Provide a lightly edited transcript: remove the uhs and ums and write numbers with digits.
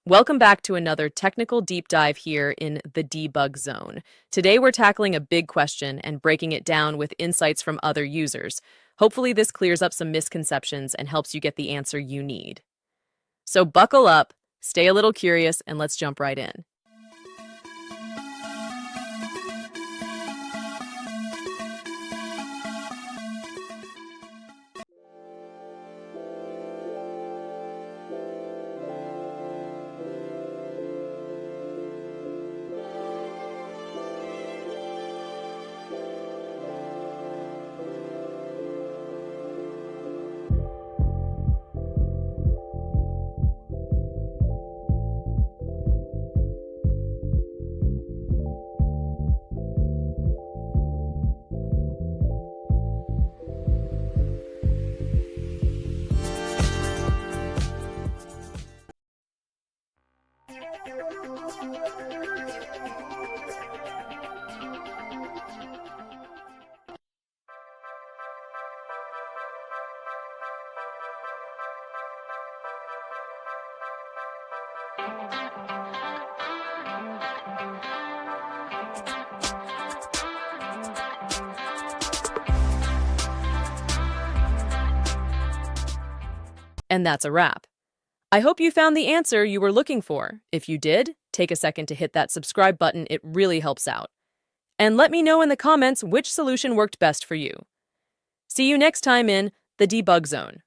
Welcome back to another technical deep dive here in the debug zone. Today we're tackling a big question and breaking it down with insights from other users. Hopefully this clears up some misconceptions and helps you get the answer you need. So buckle up, stay a little curious, and let's jump right in. And that's a wrap. I hope you found the answer you were looking for. If you did, take a second to hit that subscribe button, it really helps out. And let me know in the comments which solution worked best for you. See you next time in the debug zone.